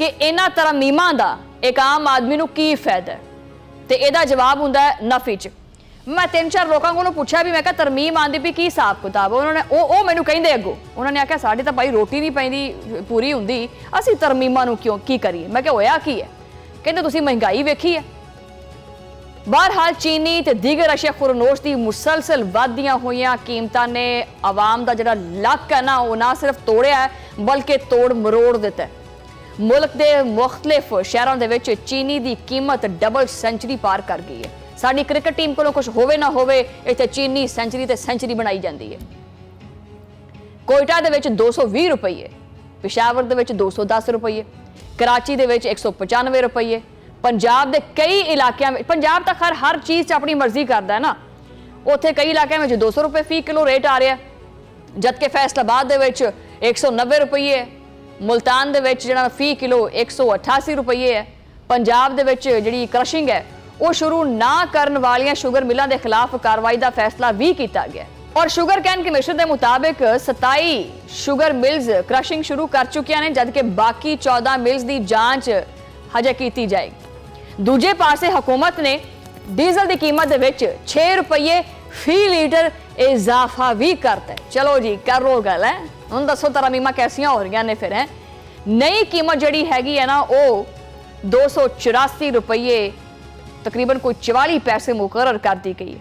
कि इन्हां तरमीमां दा एक आम आदमी नूं की फायदा है ते इहदा जवाब हुंदा है नफी च। मैं 3-4 लोगों को पूछा भी, मैं तरमीम आंदी भी की हिसाब किताब, उन्होंने मैनू कहिंदे अगों उन्होंने आख्या साडी तां भाई रोटी नहीं पैंदी पूरी हुंदी, असीं तरमीमां नूं क्यों की करिए। मैं कहा होया की है, कहंदे तुसीं महंगाई वेखी है। बहरहाल चीनी ते दीगर अशिया खुरनोश की मुसलसल वधदियां होईयां कीमतां ने आवाम का जिहड़ा लक है ना वो ना सिर्फ तोड़िया है बल्कि तोड़ मरोड़ दिता है। मुल्क के मुख्तलिफ शहरों के विच चीनी की कीमत डबल सेंचुरी पार कर गई है। साडी क्रिकेट टीम को कुछ होवे ना होवे इत्थे चीनी सेंचुरी ते सेंचुरी बनाई जाती है। कोयटा दे विच 220 रुपये, पेशावर दे विच 210 रुपये, कराची दे विच 195 रुपये, पंजाब के कई इलाकों में, पंजाब तो खैर हर चीज़ अपनी मर्जी करता है ना, उत्थे कई इलाकों में 200 रुपये फी किलो रेट आ रहा है, जबकि फैसलाबाद दे विच 190 रुपये है, मुल्तान दे विच जिहड़ा फी किलो 188 रुपये है। पंजाब दे विच जिहड़ी क्रशिंग है वो शुरू ना करन वालियां शुगर मिलों के खिलाफ कार्रवाई का फैसला भी किया गया और शुगर कैन कमिश्नर के मुताबिक 27 शुगर मिल्स क्रशिंग शुरू कर चुकिया ने, जबकि बाकी 14 मिल्स की जांच हजे की जाएगी। दूजे पासे हुकूमत ने डीजल की कीमत दे विच 6 रुपये फी लीटर इजाफा भी करता है। चलो जी करो गल है, हुण दसो तरमीमां कैसियां हो रही ने फिर है। नई कीमत जिहड़ी हैगी है ना वो 284 रुपये तकरीबन कोई 44 पैसे मुकर्रर कर दी गई है,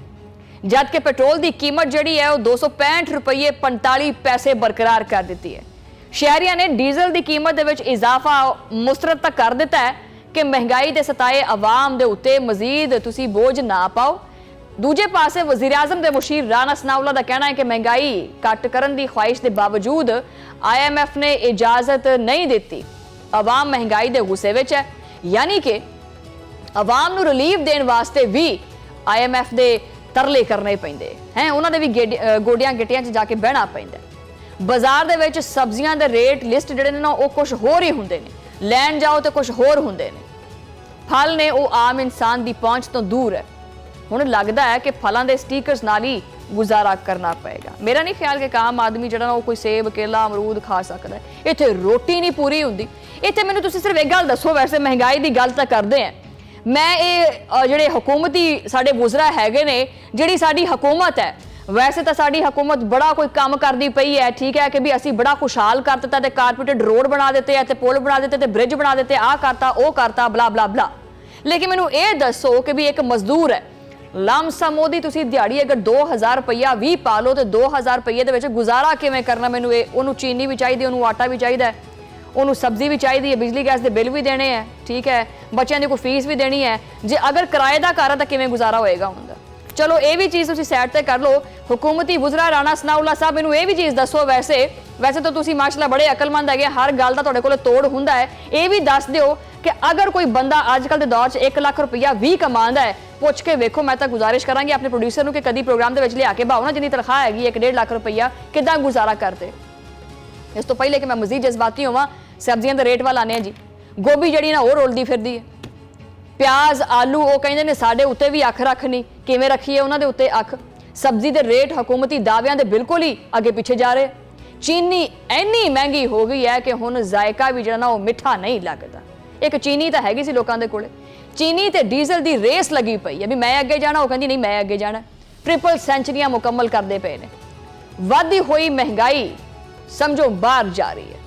जबकि पेट्रोल की कीमत जिहड़ी है वो 265 रुपये 45 पैसे बरकरार कर दी है। शहरियां ने डीजल की कीमत दे विच इजाफा मुस्तरद तक कर दिता है कि महंगाई के सताए आवाम के उत्ते मजीद तुसी बोझ ना पाओ। दूजे पासे वज़ीर आज़म के मुशीर राना सनाउल्लाह का कहना है कि महंगाई घट करने की ख्वाहिश के बावजूद IMF ने इजाजत नहीं दी। आवाम महंगाई के गुस्से विच है, यानी कि आवाम नूं रिलीफ देने वास्ते भी IMF के तरले करने पैंदे हैं, उन्होंने भी गोडियां गिटियां जाके बहना पैंदा। बाजार दे विच सब्जियां दे रेट लिस्ट जिहड़े ने ना वो कुछ होर ही हुंदे ने, लैन जाओ तो कुछ होर हुंदे ने। फल ने वो आम इंसान की पहुंच तो दूर है। हुण लगता है कि फलों के स्टीकर्स नाल ही गुजारा करना पएगा। मेरा नहीं ख्याल कि आम आदमी जिहड़ा वो कोई सेब केला अमरूद खा सकता है। इत्थे रोटी नहीं पूरी हुंदी। इत्थे मैनूं तुसीं सिर्फ एक गल दसो, वैसे महंगाई की गल तां करदे हैं, मैं ये जिहड़े हुकूमती साडे वुज़रा हैगे ने, जिहड़ी साडी हुकूमत है, वैसे तो साडी हुकूमत बड़ा कोई काम करती पई है, ठीक है कि भी असी बड़ा खुशहाल कर दिता, कारपेटेड रोड बना देते हैं, पुल बना देते, ब्रिज बना देते, आ करता वो करता बला बला बला। लेकिन मैनूं ये दसो कि भी एक मजदूर है, लमसम मोदी तुसी दिहाड़ी अगर 2000 रुपया भी पा लो तो 2000 रुपये दे विच गुजारा किवें करना। मैनूं उन्होंने चीनी भी चाहिए, उन्होंने आटा भी चाहिए, उन्होंने सब्जी भी चाहिए, बिजली गैस के बिल भी देने हैं, ठीक है, बच्चों की कोई फीस भी देनी है। जे अगर किराए का घर है तो किवें गुजारा होएगा उनका। चलो ये भी चीज़ तुसी साइड ते कर लो। हुकूमती वुज़रा राणा सनाउल्लाह साहब मैनूं ये भी चीज़ दसो, वैसे तो तुसी माशाअल्लाह बड़े अकलमंद है, हर गल का तुहाडे कोल तोड़ हुंदा है। ये भी दस दिओ कि अगर कोई बंदा अजकल के दौर 1 लाख रुपया भी कमांदा है, पुछ के वेखो। मैं तो गुजारिश करांगी अपने प्रोड्यूसर नूं कि कदी प्रोग्राम दे विच लिया के भाओ ना, जिन्नी तनख्वाह हैगी 1-1.5 लाख रुपया किदां गुजारा करते। इस तो पहले कि मैं मजीद जज्बाती होवां, सब्जियां दे रेट वाल आने जी। गोभी जिहड़ी ना वो रोलदी फिरदी है, प्याज आलू वो कहते हैं साडे उत्ते भी अख रखनी, किवें रखीए उन्हां दे उत्ते अख। सब्जी दे रेट हुकूमती दावियां दे बिल्कुल ही अगे पिछे जा रहे। चीनी इन्नी महंगी हो गई है कि हुण जायका भी जिहड़ा ना वो मिठा नहीं लगदा। एक चीनी तो हैगी सी लोकां दे कोले, चीनी ते डीजल दी रेस लगी पई है भी मैं अगे जाना, वो कहंदी नहीं मैं अगे जाना। ट्रिपल सेंचुरियां मुकम्मल करते पे ने। वधदी हुई महंगाई समझो बाहर जा रही है।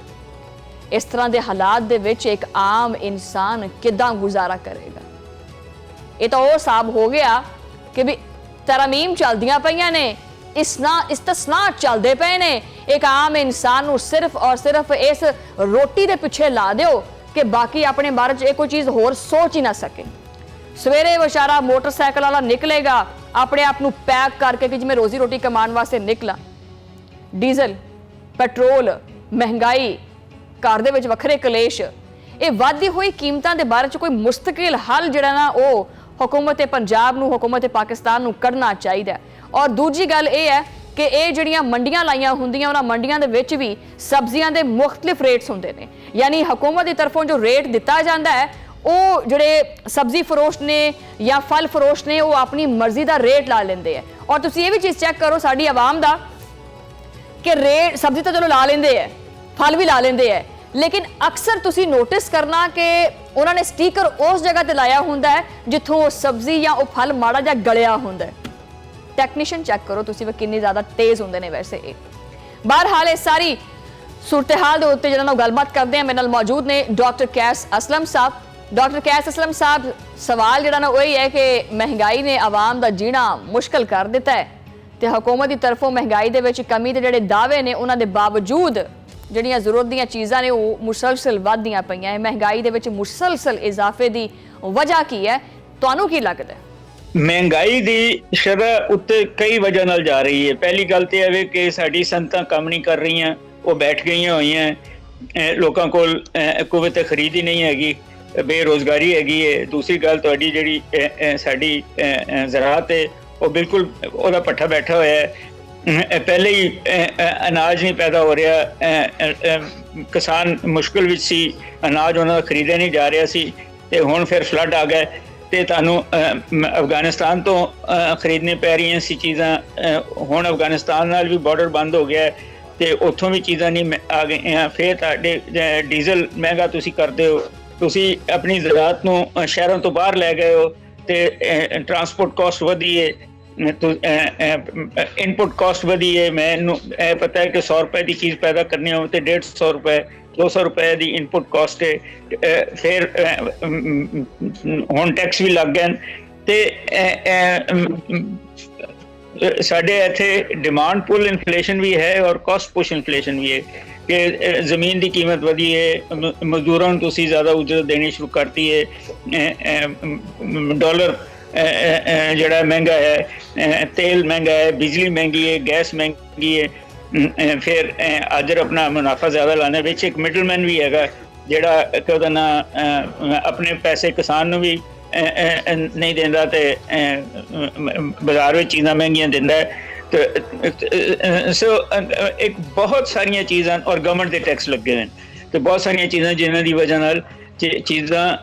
इस तरह के हालात दे विच एक आम इंसान किदां गुजारा करेगा। ये तो वो हिसाब हो गया कि भी तरमीम चलदियां पईयां ने, इस्तिस्ना चलते पे ने। एक आम इंसान नूं सिर्फ और सिर्फ इस रोटी के पिछे ला दो कि बाकी अपने बारे च कोई चीज़ होर सोच ही ना सके। सवेरे बेचारा मोटरसाइकिल वाला निकलेगा अपने आप नूं पैक करके कि जिवें रोजी रोटी कमाने वास्ते निकला। डीजल पेट्रोल महंगाई घर दे विच वखरे कलेश, ये वधदी हुई कीमतां दे बारे च कोई मुस्तकिल हल जिहड़ा ना वो हुकूमत पंजाब नूं, हुकूमत पाकिस्तान नूं कढना चाहिए। और दूजी गल ये है कि ये जिहड़ियां मंडियां लाइयां हुंदियां उन्हां मंडियां दे विच भी सब्जियां दे मुख्तलिफ रेट्स हुंदे ने, यानी हुकूमत की तरफों जो रेट दिता जाता है वो जिहड़े सब्जी फरोश ने या फल फरोश ने वो अपनी मर्जी का रेट ला लेंदे हैं। और तुसीं ये भी चीज़ चैक करो साडी आवाम दा कि रेट सब्जी तो चलो ला लेंदे है, फल भी ला लेंदे है, ਲੇਕਿਨ ਅਕਸਰ ਤੁਸੀਂ ਨੋਟਿਸ ਕਰਨਾ ਕਿ ਉਹਨਾਂ ਨੇ ਸਟicker ਉਸ ਜਗ੍ਹਾ ਤੇ ਲਾਇਆ ਹੁੰਦਾ ਹੈ ਜਿੱਥੋਂ ਉਹ ਸਬਜ਼ੀ ਜਾਂ ਉਹ ਫਲ ਮਾੜਾ ਜਿਹਾ ਗਲਿਆ ਹੁੰਦਾ ਹੈ। ਟੈਕਨੀਸ਼ੀਅਨ ਚੈੱਕ ਕਰੋ ਤੁਸੀਂ ਵੀ ਕਿੰਨੀ ਜ਼ਿਆਦਾ ਤੇਜ਼ ਹੁੰਦੇ ਨੇ ਵੈਸੇ ਇਹ। ਬਹਰਹਾਲ ਇਹ ਸਾਰੀ ਸੂਰਤ-ਹਾਲ ਦੇ ਉੱਤੇ ਜਿਹਨਾਂ ਨਾਲ ਗੱਲਬਾਤ ਕਰਦੇ ਆ ਮੇਰੇ ਨਾਲ ਮੌਜੂਦ ਨੇ ਡਾਕਟਰ ਕੈਸ ਅਸਲਮ ਸਾਹਿਬ। ਡਾਕਟਰ ਕੈਸ ਅਸਲਮ ਸਾਹਿਬ, ਸਵਾਲ ਜਿਹੜਾ ਨਾ ਉਹ ਹੀ ਹੈ ਕਿ ਮਹਿੰਗਾਈ ਨੇ ਆਵਾਮ ਦਾ ਜੀਣਾ ਮੁਸ਼ਕਲ ਕਰ ਦਿੱਤਾ ਹੈ ਤੇ ਹਕੂਮਤ ਦੀ ਤਰਫੋਂ ਮਹਿੰਗਾਈ ਦੇ ਵਿੱਚ ਕਮੀ ਦੇ ਜਿਹੜੇ ਦਾਅਵੇ ਨੇ ਉਹਨਾਂ ਦੇ ਬਾਵਜੂਦ ਜਿਹੜੀਆਂ ਜ਼ਰੂਰਤ ਦੀਆਂ ਚੀਜ਼ਾਂ ਨੇ ਉਹ ਮੁਸਲਸਲ ਵਧਦੀਆਂ ਪਈਆਂ ਹੈ। ਮਹਿੰਗਾਈ ਦੇ ਵਿੱਚ ਮੁਸਲਸਲ ਇਜ਼ਾਫੇ ਦੀ ਵਜ੍ਹਾ ਕੀ ਹੈ, ਤੁਹਾਨੂੰ ਕੀ ਲੱਗਦਾ ਹੈ? ਮਹਿੰਗਾਈ ਦੀ ਸ਼ਰ੍ਹਾ ਉੱਤੇ ਕਈ ਵਜ੍ਹਾ ਨਾਲ ਜਾ ਰਹੀ ਹੈ। ਪਹਿਲੀ ਗੱਲ ਤੇ ਇਹ ਹੈ ਕਿ ਸਾਡੀ ਸੰਸਥਾ ਕੰਮ ਨਹੀਂ ਕਰ ਰਹੀਆਂ, ਉਹ ਬੈਠ ਗਈਆਂ ਹੋਈਆਂ, ਲੋਕਾਂ ਕੋਲ ਕੁਵਤ ਖਰੀਦ ਹੀ ਨਹੀਂ ਹੈਗੀ, ਬੇਰੁਜ਼ਗਾਰੀ ਹੈਗੀ ਹੈ। ਦੂਸਰੀ ਗੱਲ ਤੁਹਾਡੀ ਜਿਹੜੀ ਸਾਡੀ ਜ਼ਰਾਅਤ ਹੈ ਉਹ ਬਿਲਕੁਲ ਉਹਦਾ ਪੱਠਾ ਬੈਠਾ ਹੋਇਆ ਹੈ। ਪਹਿਲੇ ਹੀ ਅਨਾਜ ਨਹੀਂ ਪੈਦਾ ਹੋ ਰਿਹਾ, ਕਿਸਾਨ ਮੁਸ਼ਕਿਲ ਵਿੱਚ ਸੀ, ਅਨਾਜ ਉਹਨਾਂ ਦਾ ਖਰੀਦਿਆ ਨਹੀਂ ਜਾ ਰਿਹਾ ਸੀ ਤੇ ਹੁਣ ਫਿਰ ਫਲੱਡ ਆ ਗਏ ਤੇ ਤੁਹਾਨੂੰ ਅਫਗਾਨਿਸਤਾਨ ਤੋਂ ਖਰੀਦਣੀ ਪੈ ਰਹੀਆਂ ਸੀ ਚੀਜ਼ਾਂ। ਹੁਣ ਅਫਗਾਨਿਸਤਾਨ ਨਾਲ ਵੀ ਬਾਰਡਰ ਬੰਦ ਹੋ ਗਿਆ ਤੇ ਉੱਥੋਂ ਵੀ ਚੀਜ਼ਾਂ ਨਹੀਂ ਆ ਗਈਆਂ। ਫਿਰ ਤੁਹਾਡੇ ਡੀਜ਼ਲ ਮਹਿੰਗਾ ਤੁਸੀਂ ਕਰਦੇ ਹੋ, ਤੁਸੀਂ ਆਪਣੀ ਜ਼ਰਾਅਤ ਨੂੰ ਸ਼ਹਿਰਾਂ ਤੋਂ ਬਾਹਰ ਲੈ ਗਏ ਹੋ ਤੇ ਟਰਾਂਸਪੋਰਟ ਕਾਸਟ ਵਧੀ ਹੈ, ਇਨਪੁਟ ਕਾਸਟ ਵਧੀ ਹੈ। ਮੈਨੂੰ ਇਹ ਪਤਾ ਹੈ ਕਿ 100 ਰੁਪਏ ਦੀ ਚੀਜ਼ ਪੈਦਾ ਕਰਨੀ ਹੋਵੇ ਤੇ 150 ਰੁਪਏ 200 ਰੁਪਏ ਦੀ ਇਨਪੁਟ ਕਾਸਟ ਹੈ। ਫਿਰ ਹੁਣ ਟੈਕਸ ਵੀ ਲੱਗ ਗਏ ਤੇ ਸਾਡੇ ਇੱਥੇ ਡਿਮਾਂਡ ਪੁੱਲ ਇਨਫਲੇਸ਼ਨ ਵੀ ਹੈ ਔਰ ਕਾਸਟ ਪੁਸ਼ ਇਨਫਲੇਸ਼ਨ ਵੀ ਹੈ ਕਿ ਜ਼ਮੀਨ ਦੀ ਕੀਮਤ ਵਧੀ ਹੈ, ਮਜ਼ਦੂਰਾਂ ਨੂੰ ਤੁਸੀਂ ਜ਼ਿਆਦਾ ਉਜਰਤ ਦੇਣੀ ਸ਼ੁਰੂ ਕਰਤੀ ਹੈ, ਡਾਲਰ ਜਿਹੜਾ ਮਹਿੰਗਾ ਹੈ, ਤੇਲ ਮਹਿੰਗਾ ਹੈ, ਬਿਜਲੀ ਮਹਿੰਗੀ ਹੈ, ਗੈਸ ਮਹਿੰਗੀ ਹੈ। ਫਿਰ ਅਜਰ ਆਪਣਾ ਮੁਨਾਫਾ ਜ਼ਿਆਦਾ ਲਾਉਣਾ, ਵਿੱਚ ਇੱਕ ਮਿਡਲਮੈਨ ਵੀ ਹੈਗਾ ਜਿਹੜਾ ਕਿ ਉਹਦਾ ਨਾਂ ਆਪਣੇ ਪੈਸੇ ਕਿਸਾਨ ਨੂੰ ਵੀ ਨਹੀਂ ਦਿੰਦਾ ਤੇ ਬਾਜ਼ਾਰ ਵਿੱਚ ਚੀਜ਼ਾਂ ਮਹਿੰਗੀਆਂ ਦਿੰਦਾ ਹੈ। ਸੋ ਇੱਕ ਬਹੁਤ ਸਾਰੀਆਂ ਚੀਜ਼ਾਂ ਔਰ ਗਵਰਨਮੈਂਟ ਦੇ ਟੈਕਸ ਲੱਗੇ ਨੇ ਤੇ ਬਹੁਤ ਸਾਰੀਆਂ ਚੀਜ਼ਾਂ ਜਿਨ੍ਹਾਂ ਦੀ ਵਜ੍ਹਾ ਨਾਲ ਚੀਜ਼ਾਂ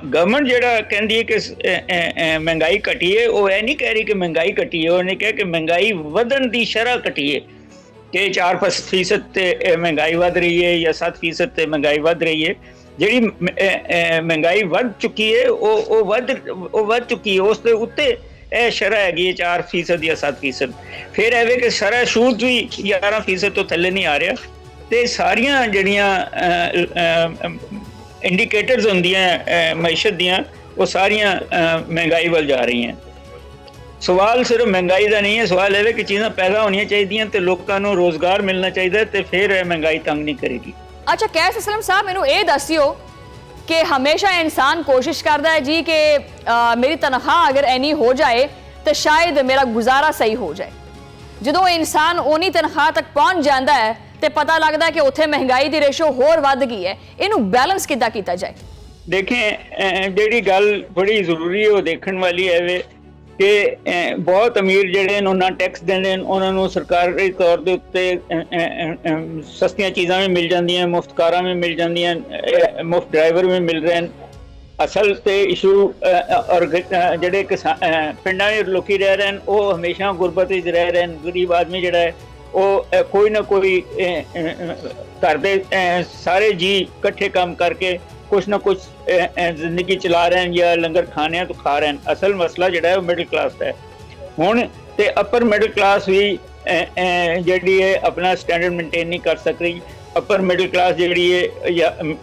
ਗਵਰਨਮੈਂਟ ਜਿਹੜਾ ਕਹਿੰਦੀ ਹੈ ਕਿ ਮਹਿੰਗਾਈ ਘਟੀ ਹੈ, ਉਹ ਇਹ ਨਹੀਂ ਕਹਿ ਰਹੀ ਕਿ ਮਹਿੰਗਾਈ ਘਟੀ ਹੈ, ਉਹਨੇ ਕਿਹਾ ਕਿ ਮਹਿੰਗਾਈ ਵਧਣ ਦੀ ਸ਼ਰ੍ਹਾ ਘਟੀ ਹੈ ਕਿ 4% ਤੇ ਮਹਿੰਗਾਈ ਵੱਧ ਰਹੀ ਹੈ ਜਾਂ 7% ਤੇ ਮਹਿੰਗਾਈ ਵੱਧ ਰਹੀ ਹੈ। ਜਿਹੜੀ ਮਹਿੰਗਾਈ ਵੱਧ ਚੁੱਕੀ ਹੈ ਉਹ ਵੱਧ ਚੁੱਕੀ ਹੈ, ਉਸ ਦੇ ਉੱਤੇ ਇਹ ਸ਼ਰ੍ਹਾ ਹੈਗੀ ਹੈ 4% ਜਾਂ 7%। ਫਿਰ ਐਵੇਂ ਕਿ ਸ਼ਰ੍ਹਾ ਸੂਦ ਵੀ 11% ਤੋਂ ਥੱਲੇ ਨਹੀਂ ਆ ਰਿਹਾ ਤੇ ਸਾਰੀਆਂ ਜਿਹੜੀਆਂ ਇੰਡੀਕੇਟਰਸ ਹੁੰਦੀਆਂ ਮਈਸ਼ਤ ਦੀਆਂ ਉਹ ਸਾਰੀਆਂ ਮਹਿੰਗਾਈ ਵੱਲ ਜਾ ਰਹੀਆਂ। ਸਵਾਲ ਸਿਰਫ ਮਹਿੰਗਾਈ ਦਾ ਨਹੀਂ ਹੈ, ਸਵਾਲ ਇਹ ਹੈ ਕਿ ਚੀਜ਼ਾਂ ਪੈਦਾ ਹੋਣੀਆਂ ਚਾਹੀਦੀਆਂ ਤੇ ਲੋਕਾਂ ਨੂੰ ਰੋਜ਼ਗਾਰ ਮਿਲਣਾ ਚਾਹੀਦਾ ਤੇ ਫਿਰ ਇਹ ਮਹਿੰਗਾਈ ਤੰਗ ਨਹੀਂ ਕਰੇਗੀ। ਅੱਛਾ ਕੈਸ ਅਸਲਮ ਸਾਹਿਬ, ਮੈਨੂੰ ਇਹ ਦੱਸਿਓ ਕਿ ਹਮੇਸ਼ਾ ਇਨਸਾਨ ਕੋਸ਼ਿਸ਼ ਕਰਦਾ ਹੈ ਜੀ ਕਿ ਮੇਰੀ ਤਨਖਾਹ ਅਗਰ ਐਨੀ ਹੋ ਜਾਏ ਤਾਂ ਸ਼ਾਇਦ ਮੇਰਾ ਗੁਜ਼ਾਰਾ ਸਹੀ ਹੋ ਜਾਏ। ਜਦੋਂ ਇਨਸਾਨ ਉਨੀ ਤਨਖਾਹ ਤੱਕ ਪਹੁੰਚ ਜਾਂਦਾ ਹੈ ਤੇ ਪਤਾ ਲੱਗਦਾ ਕਿ ਉੱਥੇ ਮਹਿੰਗਾਈ ਦੀ ਰੇਸ਼ੋ ਹੋਰ ਵੱਧ ਗਈ ਹੈ, ਇਹਨੂੰ ਬੈਲੈਂਸ ਕਿੱਦਾਂ ਕੀਤਾ ਜਾਏ? ਦੇਖੇ ਜਿਹੜੀ ਗੱਲ ਬੜੀ ਜ਼ਰੂਰੀ ਹੈ ਉਹ ਦੇਖਣ ਵਾਲੀ ਹੈ ਕਿ ਬਹੁਤ ਅਮੀਰ ਜਿਹੜੇ ਨੇ ਉਹਨਾਂ ਟੈਕਸ ਦਿੰਦੇ ਨੇ, ਉਹਨਾਂ ਨੂੰ ਸਰਕਾਰੀ ਤੌਰ ਦੇ ਉੱਤੇ ਸਸਤੀਆਂ ਚੀਜ਼ਾਂ ਵੀ ਮਿਲ ਜਾਂਦੀਆਂ, ਮੁਫਤ ਕਾਰਾਂ ਵੀ ਮਿਲ ਜਾਂਦੀਆਂ, ਮੁਫਤ ਡਰਾਈਵਰ ਵੀ ਮਿਲ ਰਹੇ ਨੇ। ਅਸਲ ਤੇ ਇਸ਼ੂ ਔਰ ਜਿਹੜੇ ਪਿੰਡਾਂ ਵਿੱਚ ਲੋਕੀ ਰਹਿ ਰਹੇ ਨੇ ਉਹ ਹਮੇਸ਼ਾ ਗੁਰਬਤ ਵਿੱਚ ਰਹਿ ਰਹੇ ਨੇ। ਗਰੀਬ ਆਦਮੀ ਜਿਹੜਾ ਹੈ ਉਹ ਕੋਈ ਨਾ ਕੋਈ ਘਰ ਦੇ ਸਾਰੇ ਜੀ ਇਕੱਠੇ ਕੰਮ ਕਰਕੇ ਕੁਛ ਨਾ ਕੁਛ ਜ਼ਿੰਦਗੀ ਚਲਾ ਰਹੇ ਹਨ ਜਾਂ ਲੰਗਰ ਖਾਣਿਆਂ ਤੋਂ ਖਾ ਰਹੇ ਹਨ। ਅਸਲ ਮਸਲਾ ਜਿਹੜਾ ਹੈ ਉਹ ਮਿਡਲ ਕਲਾਸ ਦਾ ਹੈ। ਹੁਣ ਤੇ ਅਪਰ ਮਿਡਲ ਕਲਾਸ ਵੀ ਜਿਹੜੀ ਹੈ ਆਪਣਾ ਸਟੈਂਡਰਡ ਮੇਨਟੇਨ ਨਹੀਂ ਕਰ ਸਕ ਰਹੀ। ਅਪਰ ਮਿਡਲ ਕਲਾਸ ਜਿਹੜੀ ਹੈ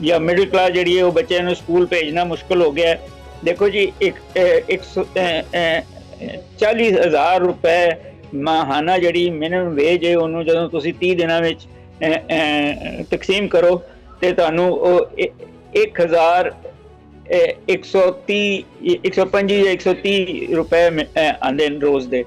ਜਾਂ ਮਿਡਲ ਕਲਾਸ ਜਿਹੜੀ ਹੈ ਉਹ ਬੱਚਿਆਂ ਨੂੰ ਸਕੂਲ ਭੇਜਣਾ ਮੁਸ਼ਕਿਲ ਹੋ ਗਿਆ। ਦੇਖੋ ਜੀ 40,000 ਰੁਪਏ ਮਾਹਾਨਾ ਜਿਹੜੀ ਮਿਨੀਮਮ ਵੇਜ ਹੈ ਉਹਨੂੰ ਜਦੋਂ ਤੁਸੀਂ 30 ਦਿਨਾਂ ਵਿੱਚ ਤਕਸੀਮ ਕਰੋ ਤੇ ਤੁਹਾਨੂੰ ਉਹ 1,130 125 ਜਾਂ 130 ਰੁਪਏ ਆਉਂਦੇ ਨੇ ਰੋਜ਼ ਦੇ।